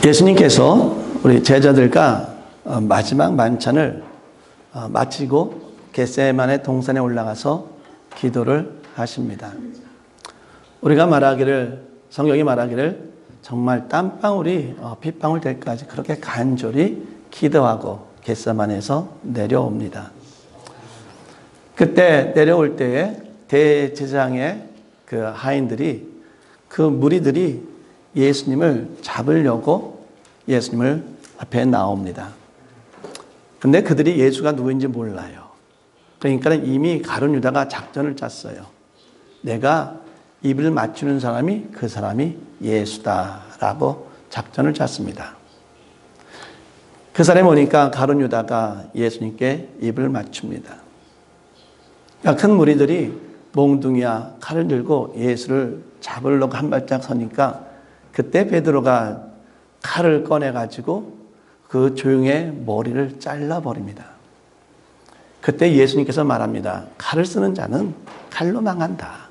예수님께서 우리 제자들과 마지막 만찬을 마치고 겟세마네 동산에 올라가서 기도를 하십니다. 우리가 말하기를, 성경이 말하기를 정말 땀방울이 핏방울 될 때까지 그렇게 간절히 기도하고 겟세마네에서 내려옵니다. 그때 내려올 때에 대제사장의 그 하인들이, 그 무리들이 예수님을 잡으려고 예수님을 앞에 나옵니다. 근데 그들이 예수가 누구인지 몰라요. 그러니까 이미 가룟 유다가 작전을 짰어요. 내가 입을 맞추는 사람이 그 사람이 예수다라고 작전을 짰습니다. 그 사람이 오니까 가룟 유다가 예수님께 입을 맞춥니다. 그러니까 큰 무리들이 몽둥이와 칼을 들고 예수를 잡으려고 한 발짝 서니까 그때 베드로가 칼을 꺼내가지고 그 조용의 머리를 잘라버립니다. 그때 예수님께서 말합니다. 칼을 쓰는 자는 칼로 망한다.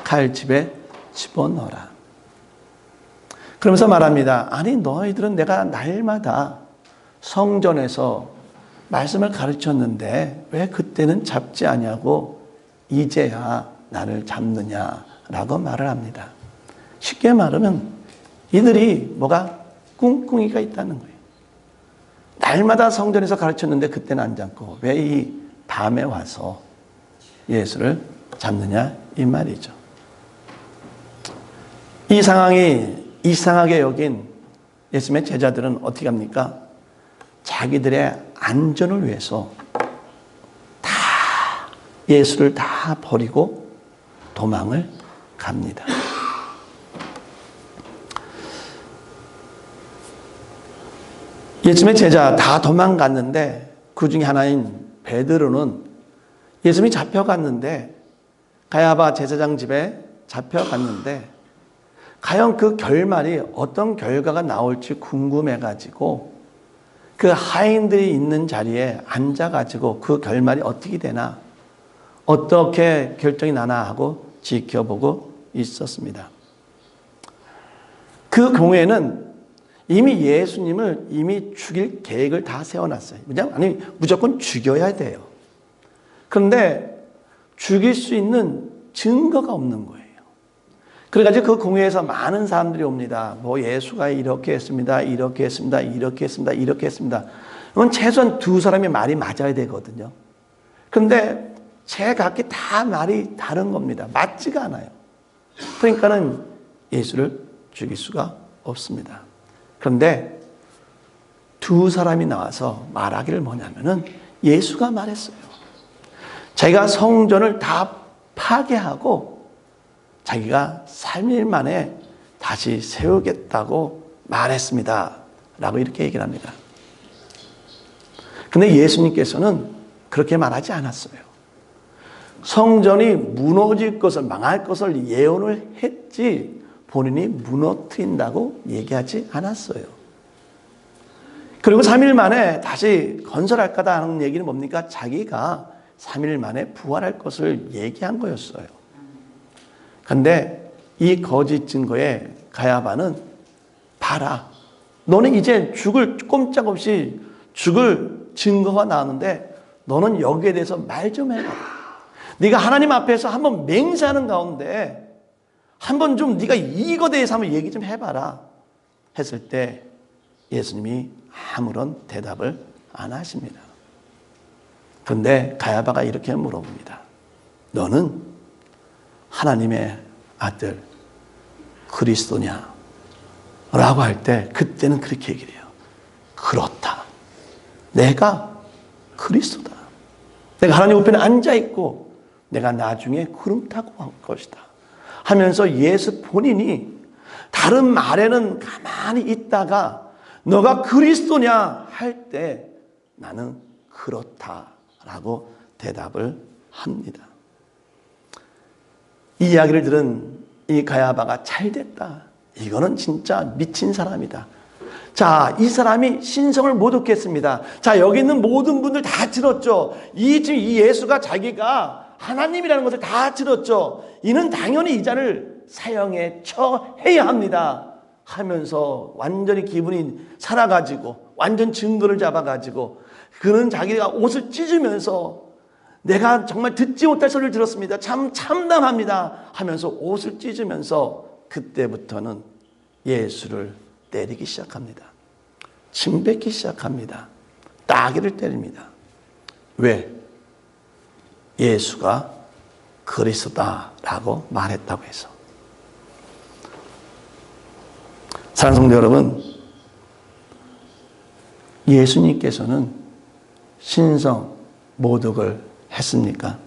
칼집에 집어넣어라. 그러면서 말합니다. 아니, 너희들은 내가 날마다 성전에서 말씀을 가르쳤는데 왜 그때는 잡지 아니하고 이제야 나를 잡느냐라고 말을 합니다. 쉽게 말하면 이들이 뭐가 꿍꿍이가 있다는 거예요. 날마다 성전에서 가르쳤는데 그때는 안 잡고 왜 이 밤에 와서 예수를 잡느냐 이 말이죠. 이 상황이 이상하게 여긴 예수님의 제자들은 어떻게 합니까? 자기들의 안전을 위해서 다 예수를 다 버리고 도망을 갑니다. 예수님의 제자 다 도망갔는데 그 중에 하나인 베드로는 예수님이 잡혀갔는데 가야바 제사장 집에 잡혀갔는데 과연 그 결말이 어떤 결과가 나올지 궁금해가지고 그 하인들이 있는 자리에 앉아가지고 그 결말이 어떻게 되나 어떻게 결정이 나나 하고 지켜보고 있었습니다. 그 경우에는 이미 예수님을 이미 죽일 계획을 다 세워놨어요. 아니, 무조건 죽여야 돼요. 그런데 죽일 수 있는 증거가 없는 거예요. 그래가지고 그 공회에서 많은 사람들이 옵니다. 뭐 예수가 이렇게 했습니다. 이렇게 했습니다. 이렇게 했습니다. 이렇게 했습니다. 그건 최소한 두 사람의 말이 맞아야 되거든요. 그런데 제각기 다 말이 다른 겁니다. 맞지가 않아요. 그러니까는 예수를 죽일 수가 없습니다. 그런데 두 사람이 나와서 말하기를 뭐냐면은 예수가 말했어요. 자기가 성전을 다 파괴하고 자기가 3일 만에 다시 세우겠다고 말했습니다. 라고 이렇게 얘기를 합니다. 근데 예수님께서는 그렇게 말하지 않았어요. 성전이 무너질 것을, 망할 것을 예언을 했지 본인이 무너뜨린다고 얘기하지 않았어요. 그리고 3일 만에 다시 건설할 거다 하는 얘기는 뭡니까? 자기가 3일 만에 부활할 것을 얘기한 거였어요. 그런데 이 거짓 증거에 가야바는 봐라. 너는 이제 죽을 꼼짝없이 죽을 증거가 나오는데 너는 여기에 대해서 말 좀 해라. 네가 하나님 앞에서 한번 맹세하는 가운데 한번 좀 네가 이거 대해서 한번 얘기 좀 해봐라 했을 때 예수님이 아무런 대답을 안 하십니다. 그런데 가야바가 이렇게 물어봅니다. 너는 하나님의 아들 그리스도냐? 라고 할 때 그때는 그렇게 얘기를 해요. 그렇다. 내가 그리스도다. 내가 하나님 우편에 앉아있고 내가 나중에 구름 타고 올 것이다. 하면서 예수 본인이 다른 말에는 가만히 있다가 너가 그리스도냐 할 때 나는 그렇다라고 대답을 합니다. 이 이야기를 들은 이 가야바가 잘됐다. 이거는 진짜 미친 사람이다. 자, 이 사람이 신성을 못 얻겠습니다. 자, 여기 있는 모든 분들 다 들었죠. 지금 이 예수가 자기가 하나님이라는 것을 다 들었죠. 이는 당연히 이 자를 사형에 처해야 합니다. 하면서 완전히 기분이 살아가지고 완전 증거를 잡아가지고 그는 자기가 옷을 찢으면서 내가 정말 듣지 못할 소리를 들었습니다. 참 참담합니다 하면서 옷을 찢으면서 그때부터는 예수를 때리기 시작합니다. 침뱉기 시작합니다. 따귀를 때립니다. 왜? 예수가 그리스도다라고 말했다고 해서. 사랑하는 성도 여러분, 예수님께서는 신성 모독을 했습니까?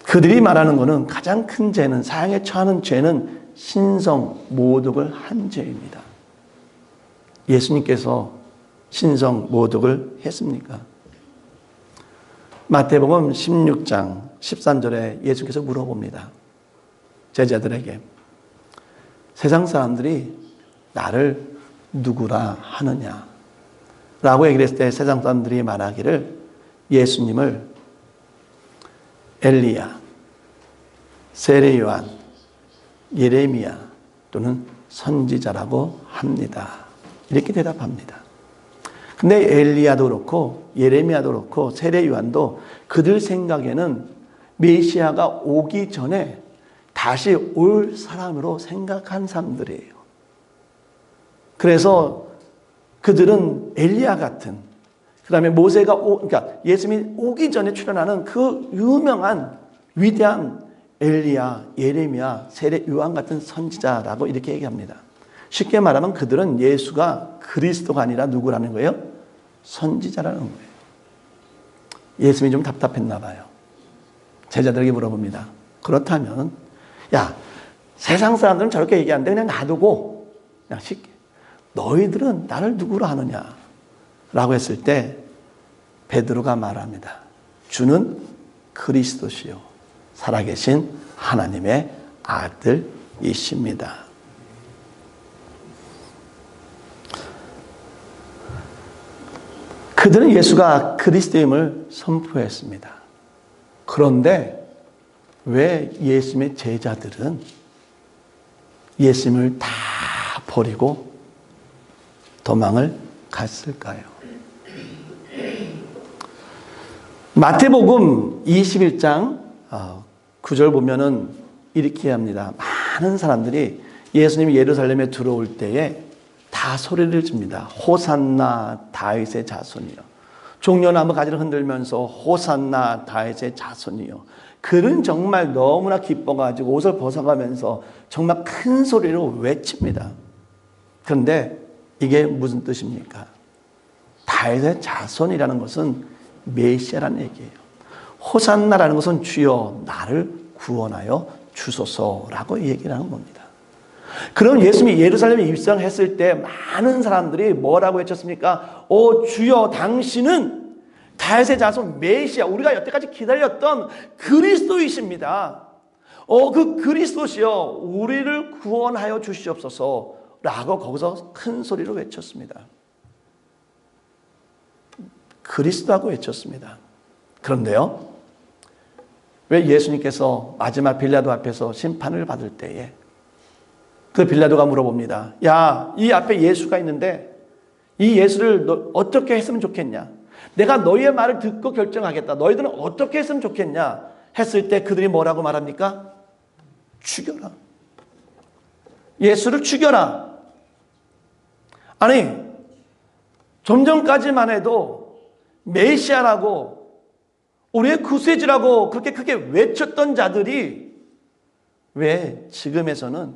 그들이 말하는 것은 가장 큰 죄는, 사형에 처하는 죄는 신성 모독을 한 죄입니다. 예수님께서 신성 모독을 했습니까? 마태복음 16장 13절에 예수께서 물어봅니다. 제자들에게 세상 사람들이 나를 누구라 하느냐 라고 얘기를 했을 때 세상 사람들이 말하기를 예수님을 엘리야, 세례 요한, 예레미야 또는 선지자라고 합니다. 이렇게 대답합니다. 근데 엘리야도 그렇고 예레미야도 그렇고 세례 요한도 그들 생각에는 메시아가 오기 전에 다시 올 사람으로 생각한 사람들이에요. 그래서 그들은 엘리야 같은, 그 다음에 모세가 그러니까 예수님이 오기 전에 출현하는 그 유명한 위대한 엘리야, 예레미야, 세례 요한 같은 선지자라고 이렇게 얘기합니다. 쉽게 말하면 그들은 예수가 그리스도가 아니라 누구라는 거예요? 선지자라는 거예요. 예수님이 좀 답답했나 봐요. 제자들에게 물어봅니다. 그렇다면 야, 세상 사람들은 저렇게 얘기하는데 그냥 놔두고 그냥 쉽게 너희들은 나를 누구로 하느냐 라고 했을 때 베드로가 말합니다. 주는 그리스도시요 살아계신 하나님의 아들이십니다. 그들은 예수가 그리스도임을 선포했습니다. 그런데 왜 예수님의 제자들은 예수님을 다 버리고 도망을 갔을까요? 마태복음 21장 9절 보면은 이렇게 합니다. 많은 사람들이 예수님이 예루살렘에 들어올 때에 다 소리를 칩니다. 호산나 다윗의 자손이여. 종려나무 가지를 흔들면서 호산나 다윗의 자손이여. 그는 정말 너무나 기뻐가지고 옷을 벗어가면서 정말 큰 소리로 외칩니다. 그런데 이게 무슨 뜻입니까? 다윗의 자손이라는 것은 메시아라는 얘기예요. 호산나라는 것은 주여 나를 구원하여 주소서라고 얘기를 하는 겁니다. 그럼 예수님이 예루살렘에 입성했을 때 많은 사람들이 뭐라고 외쳤습니까? 오 주여 당신은 다윗의 자손 메시아, 우리가 여태까지 기다렸던 그리스도이십니다. 그 그리스도시여 우리를 구원하여 주시옵소서 라고 거기서 큰 소리로 외쳤습니다. 그리스도라고 외쳤습니다. 그런데요, 왜 예수님께서 마지막 빌라도 앞에서 심판을 받을 때에 그 빌라도가 물어봅니다. 야, 이 앞에 예수가 있는데 이 예수를 너 어떻게 했으면 좋겠냐? 내가 너희의 말을 듣고 결정하겠다. 너희들은 어떻게 했으면 좋겠냐? 했을 때 그들이 뭐라고 말합니까? 죽여라. 예수를 죽여라. 아니, 좀 전까지만 해도 메시아라고 우리의 구세주라고 그렇게 크게 외쳤던 자들이 왜 지금에서는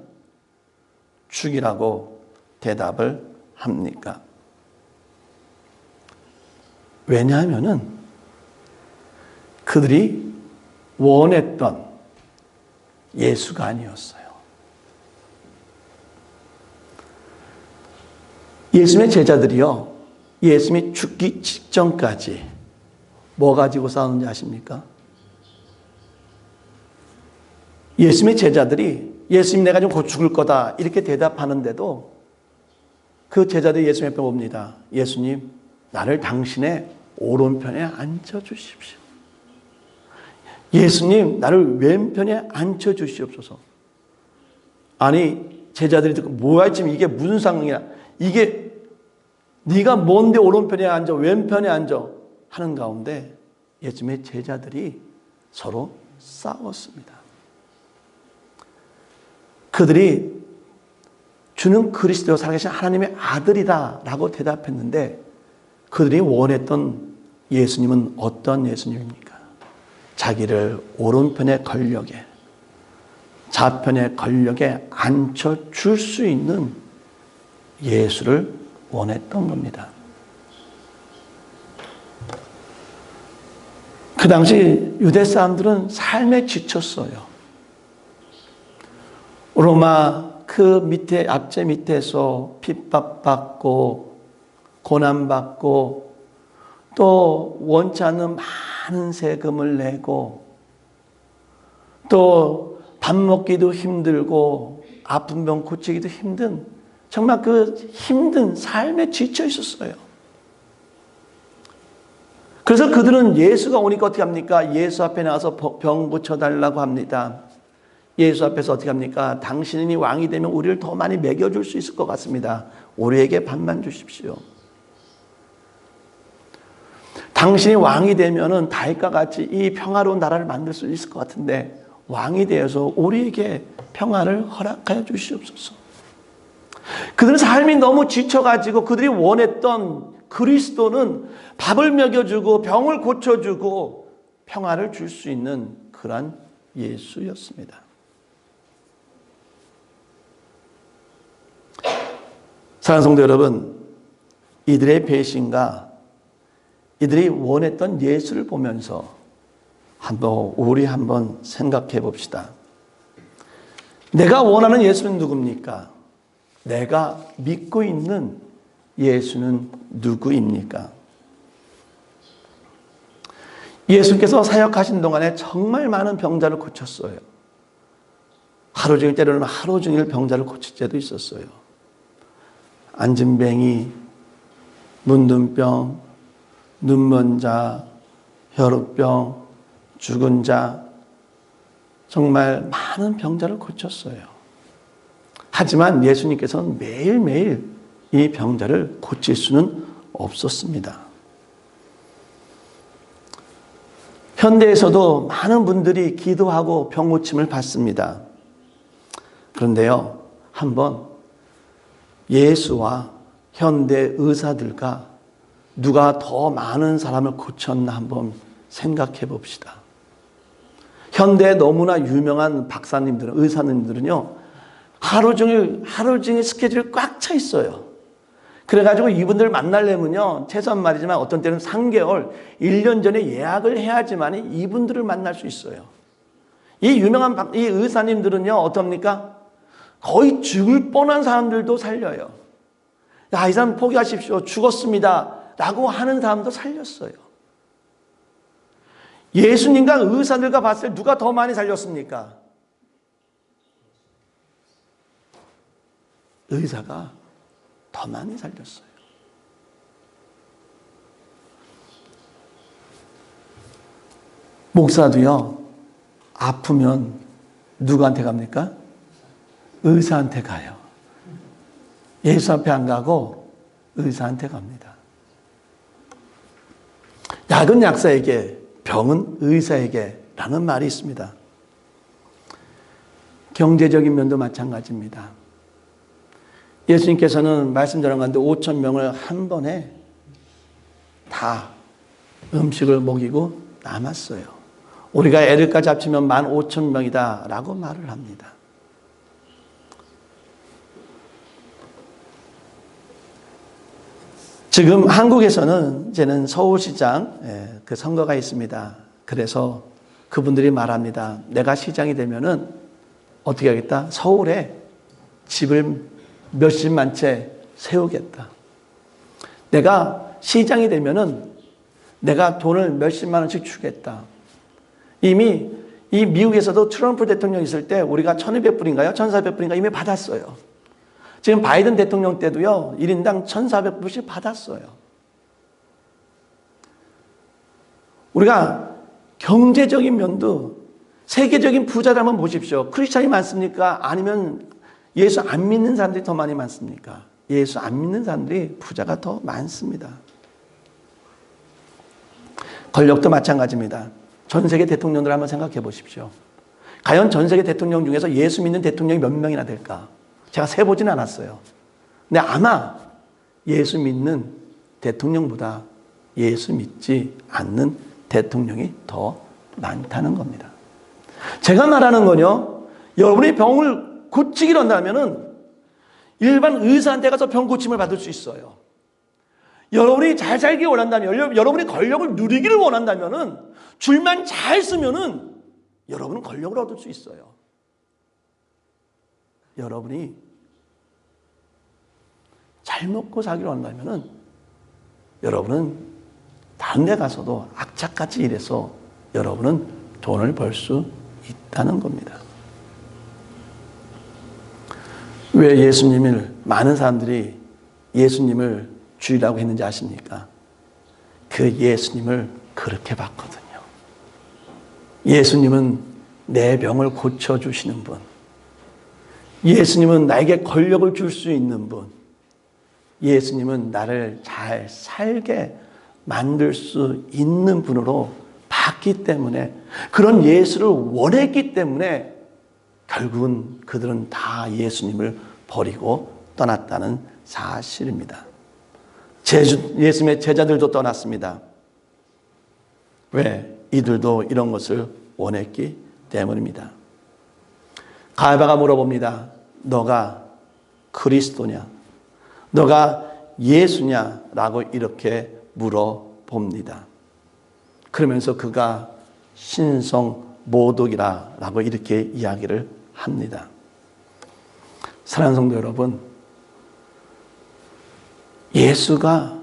죽이라고 대답을 합니까? 왜냐하면은 그들이 원했던 예수가 아니었어요. 예수님의 제자들이요, 예수님이 죽기 직전까지 뭐 가지고 싸우는지 아십니까? 예수님의 제자들이 예수님 내가 좀 곧 죽을 거다 이렇게 대답하는데도 그 제자들이 예수님 옆에 옵니다. 예수님 나를 당신의 오른편에 앉혀주십시오. 예수님 나를 왼편에 앉혀주시옵소서. 아니 제자들이 듣고 뭐야 지금 이게 무슨 상황이야? 이게 네가 뭔데 오른편에 앉아 왼편에 앉아 하는 가운데 예수님의 제자들이 서로 싸웠습니다. 그들이 주는 그리스도 살아계신 하나님의 아들이다 라고 대답했는데 그들이 원했던 예수님은 어떤 예수님입니까? 자기를 오른편의 권력에 좌편의 권력에 앉혀줄 수 있는 예수를 원했던 겁니다. 그 당시 유대 사람들은 삶에 지쳤어요. 로마 그 밑에 압제 밑에서 핍박받고 고난받고 또 원치 않는 많은 세금을 내고 또 밥 먹기도 힘들고 아픈 병 고치기도 힘든 정말 그 힘든 삶에 지쳐 있었어요. 그래서 그들은 예수가 오니까 어떻게 합니까? 예수 앞에 나와서 병 고쳐달라고 합니다. 예수 앞에서 어떻게 합니까? 당신이 왕이 되면 우리를 더 많이 먹여줄 수 있을 것 같습니다. 우리에게 밥만 주십시오. 당신이 왕이 되면은 다윗과 같이 이 평화로운 나라를 만들 수 있을 것 같은데 왕이 되어서 우리에게 평화를 허락하여 주시옵소서. 그들은 삶이 너무 지쳐가지고 그들이 원했던 그리스도는 밥을 먹여주고 병을 고쳐주고 평화를 줄 수 있는 그런 예수였습니다. 사랑하는 성도 여러분, 이들의 배신과 이들이 원했던 예수를 보면서 우리 한번 생각해 봅시다. 내가 원하는 예수는 누굽니까? 내가 믿고 있는 예수는 누구입니까? 예수님께서 사역하신 동안에 정말 많은 병자를 고쳤어요. 하루 종일 때로는 하루 종일 병자를 고칠 때도 있었어요. 안진뱅이, 문둥병, 눈먼 자, 혈우병, 죽은 자, 정말 많은 병자를 고쳤어요. 하지만 예수님께서는 매일매일 이 병자를 고칠 수는 없었습니다. 현대에서도 많은 분들이 기도하고 병 고침을 받습니다. 그런데요, 한번 예수와 현대 의사들과 누가 더 많은 사람을 고쳤나 한번 생각해 봅시다. 현대 너무나 유명한 박사님들은, 의사님들은요, 하루 종일 스케줄이 꽉 차 있어요. 그래가지고 이분들 만나려면요, 최소한 말이지만 어떤 때는 3개월, 1년 전에 예약을 해야지만 이분들을 만날 수 있어요. 이 유명한 이 의사님들은요, 어떻습니까? 거의 죽을 뻔한 사람들도 살려요. 야, 이 사람 포기하십시오. 죽었습니다. 라고 하는 사람도 살렸어요. 예수님과 의사들과 봤을 때 누가 더 많이 살렸습니까? 의사가 더 많이 살렸어요. 목사도요, 아프면 누구한테 갑니까? 의사한테 가요. 예수 앞에 안 가고 의사한테 갑니다. 약은 약사에게, 병은 의사에게 라는 말이 있습니다. 경제적인 면도 마찬가지입니다. 예수님께서는 말씀 전한 가운데 5,000명을 한 번에 다 음식을 먹이고 남았어요. 우리가 애들까지 합치면 15,000명이다 라고 말을 합니다. 지금 한국에서는 이제는 서울시장 그 선거가 있습니다. 그래서 그분들이 말합니다. 내가 시장이 되면은 어떻게 하겠다? 서울에 집을 몇십만 채 세우겠다. 내가 시장이 되면은 내가 돈을 몇십만 원씩 주겠다. 이미 이 미국에서도 트럼프 대통령 있을 때 우리가 1,200불인가요? 1,400불인가 이미 받았어요. 지금 바이든 대통령 때도요, 1인당 1,400불씩 받았어요. 우리가 경제적인 면도 세계적인 부자들 한번 보십시오. 크리스찬이 많습니까? 아니면 예수 안 믿는 사람들이 더 많이 많습니까? 예수 안 믿는 사람들이 부자가 더 많습니다. 권력도 마찬가지입니다. 전 세계 대통령들 한번 생각해 보십시오. 과연 전 세계 대통령 중에서 예수 믿는 대통령이 몇 명이나 될까? 제가 세보진 않았어요. 근데 아마 예수 믿는 대통령보다 예수 믿지 않는 대통령이 더 많다는 겁니다. 제가 말하는 건요, 여러분이 병을 고치기로 한다면은 일반 의사한테 가서 병 고침을 받을 수 있어요. 여러분이 잘 살기 원한다면, 여러분이 권력을 누리기를 원한다면은 줄만 잘 쓰면은 여러분은 권력을 얻을 수 있어요. 여러분이 잘 먹고 살기로 한다면은 여러분은 다른 데 가서도 악착같이 일해서 여러분은 돈을 벌 수 있다는 겁니다. 왜 많은 사람들이 예수님을 주이라고 했는지 아십니까? 그 예수님을 그렇게 봤거든요. 예수님은 내 병을 고쳐주시는 분. 예수님은 나에게 권력을 줄 수 있는 분. 예수님은 나를 잘 살게 만들 수 있는 분으로 봤기 때문에, 그런 예수를 원했기 때문에 결국은 그들은 다 예수님을 버리고 떠났다는 사실입니다. 예수님의 제자들도 떠났습니다. 왜? 이들도 이런 것을 원했기 때문입니다. 가야바가 물어봅니다. 너가 그리스도냐? 너가 예수냐? 라고 이렇게 물어봅니다. 그러면서 그가 신성모독이라 라고 이렇게 이야기를 합니다. 사랑하는 성도 여러분, 예수가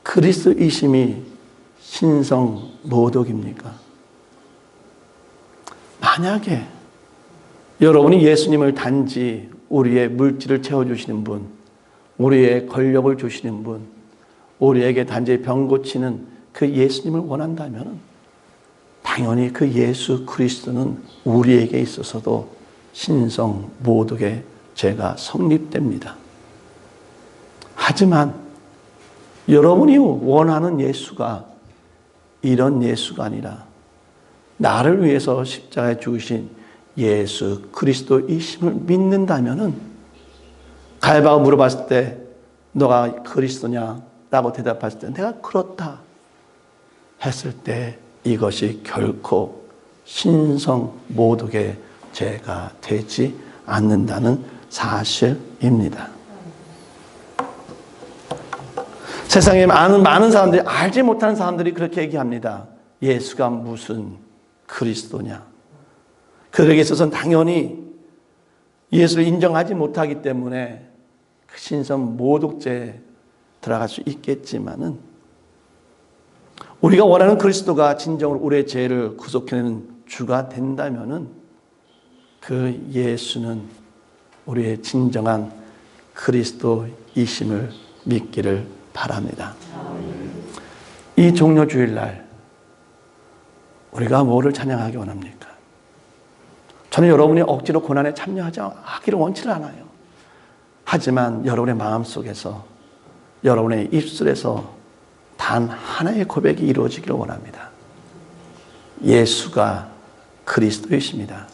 그리스도이심이 신성모독입니까? 만약에 여러분이 예수님을 단지 우리의 물질을 채워주시는 분, 우리의 권력을 주시는 분, 우리에게 단지 병 고치는 그 예수님을 원한다면 당연히 그 예수 그리스도는 우리에게 있어서도 신성모독의 죄가 성립됩니다. 하지만 여러분이 원하는 예수가 이런 예수가 아니라 나를 위해서 십자가에 죽으신 예수 그리스도이심을 믿는다면은, 갈바가 물어봤을 때 너가 그리스도냐? 라고 대답했을 때 내가 그렇다 했을 때 이것이 결코 신성모독의 죄가 되지 않는다는 사실입니다. 세상에 많은 사람들이, 알지 못하는 사람들이 그렇게 얘기합니다. 예수가 무슨 그리스도냐? 그들에게 있어서는 당연히 예수를 인정하지 못하기 때문에 그 신성모독죄에 들어갈 수 있겠지만은, 우리가 원하는 그리스도가 진정으로 우리의 죄를 구속해내는 주가 된다면은 그 예수는 우리의 진정한 그리스도이심을 믿기를 바랍니다. 이 종려 주일날 우리가 뭐를 찬양하기 원합니까? 저는 여러분이 억지로 고난에 참여하기를 원치를 않아요. 하지만 여러분의 마음속에서, 여러분의 입술에서 단 하나의 고백이 이루어지기를 원합니다. 예수가 그리스도이십니다.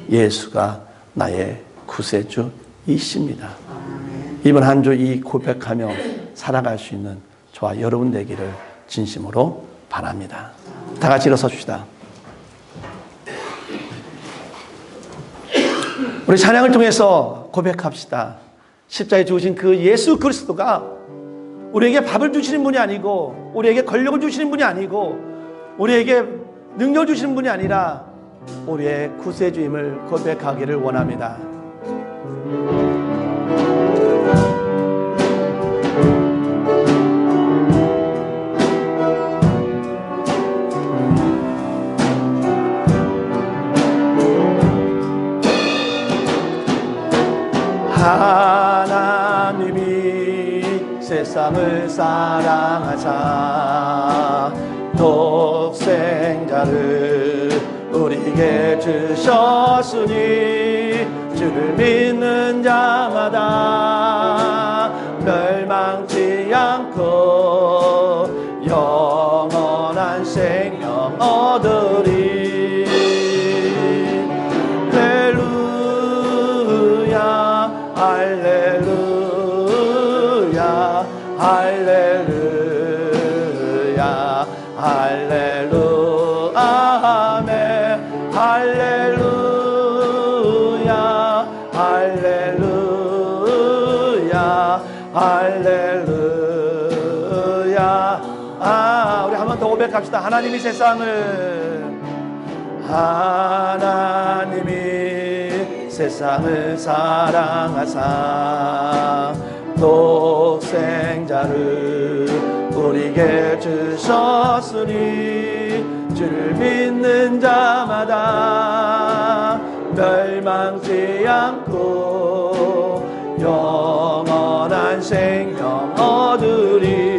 예수가 나의 구세주이십니다. 이번 한 주 이 고백하며 살아갈 수 있는 저와 여러분 되기를 진심으로 바랍니다. 다 같이 일어섭시다. 우리 찬양을 통해서 고백합시다. 십자가에 죽으신 그 예수 그리스도가 우리에게 밥을 주시는 분이 아니고, 우리에게 권력을 주시는 분이 아니고, 우리에게 능력을 주시는 분이 아니라 우리의 구세주임을 고백하기를 원합니다. 하나님이 세상을 사랑하사 독생자를 우리에게 주셨으니 주를 믿는 자마다 멸망치 않고 영원한 생명 얻으리. 할렐루야 할렐루야 할렐루야 할렐루야 아멘. 할렐루야 할렐루야 할렐루야. 우리 한 번 더 고백합시다. 하나님이 세상을 사랑하사 독생자를 우리에게 주셨으니 주를 믿는 자마다 멸망치 않고 영원한 생명 얻으리.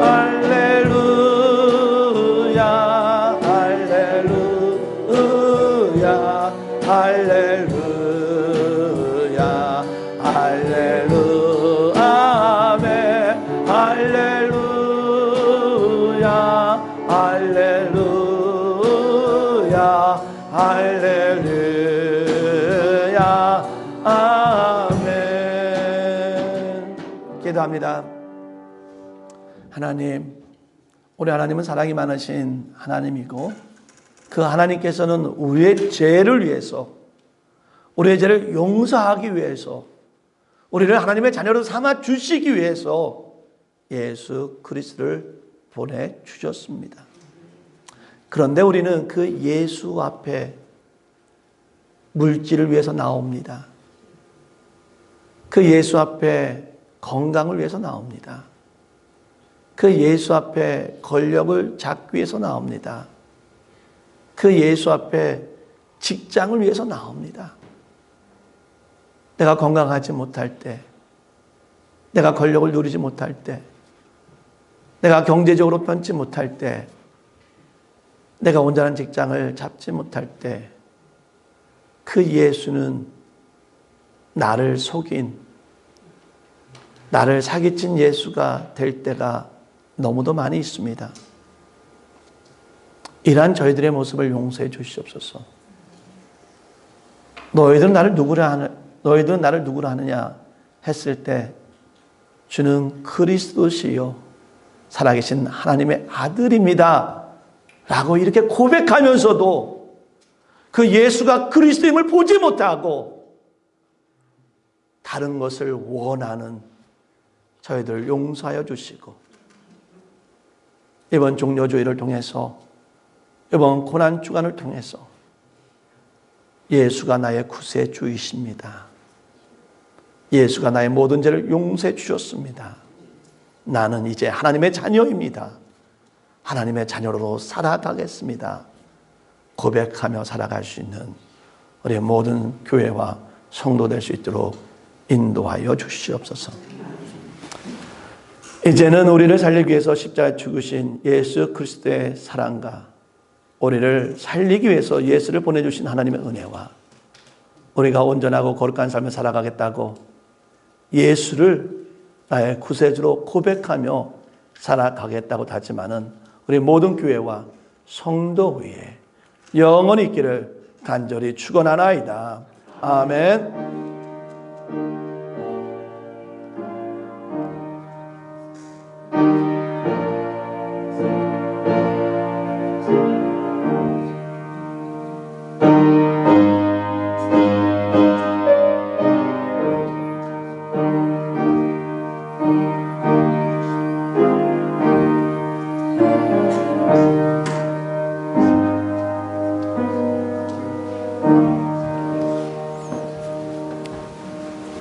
할렐루야 할렐루야 할렐루야 할렐루야 아멘. 할렐루야 할렐루야 할렐루야 아멘. 기도합니다. 하나님, 우리 하나님은 사랑이 많으신 하나님이고 그 하나님께서는 우리의 죄를 위해서, 우리의 죄를 용서하기 위해서, 우리를 하나님의 자녀로 삼아 주시기 위해서 예수 그리스도를 보내주셨습니다. 그런데 우리는 그 예수 앞에 물질을 위해서 나옵니다. 그 예수 앞에 건강을 위해서 나옵니다. 그 예수 앞에 권력을 잡기 위해서 나옵니다. 그 예수 앞에 직장을 위해서 나옵니다. 내가 건강하지 못할 때, 내가 권력을 누리지 못할 때, 내가 경제적으로 편치 못할 때, 내가 온전한 직장을 잡지 못할 때, 그 예수는 나를 속인, 나를 사기친 예수가 될 때가 너무도 많이 있습니다. 이러한 저희들의 모습을 용서해 주시옵소서. 너희들은 나를 누구라 하느냐 했을 때 주는 그리스도시요 살아계신 하나님의 아들입니다 라고 이렇게 고백하면서도 그 예수가 그리스도임을 보지 못하고 다른 것을 원하는 저희들을 용서하여 주시고, 이번 종려주의를 통해서, 이번 고난주간을 통해서 예수가 나의 구세주이십니다. 예수가 나의 모든 죄를 용서해 주셨습니다. 나는 이제 하나님의 자녀입니다. 하나님의 자녀로 살아가겠습니다. 고백하며 살아갈 수 있는 우리 모든 교회와 성도 될 수 있도록 인도하여 주시옵소서. 이제는 우리를 살리기 위해서 십자가에 죽으신 예수 그리스도의 사랑과 우리를 살리기 위해서 예수를 보내주신 하나님의 은혜와 우리가 온전하고 거룩한 삶을 살아가겠다고 예수를 나의 구세주로 고백하며 살아가겠다고 다짐하는 우리 모든 교회와 성도 위에 영원히 있기를 간절히 축원하나이다. 아멘.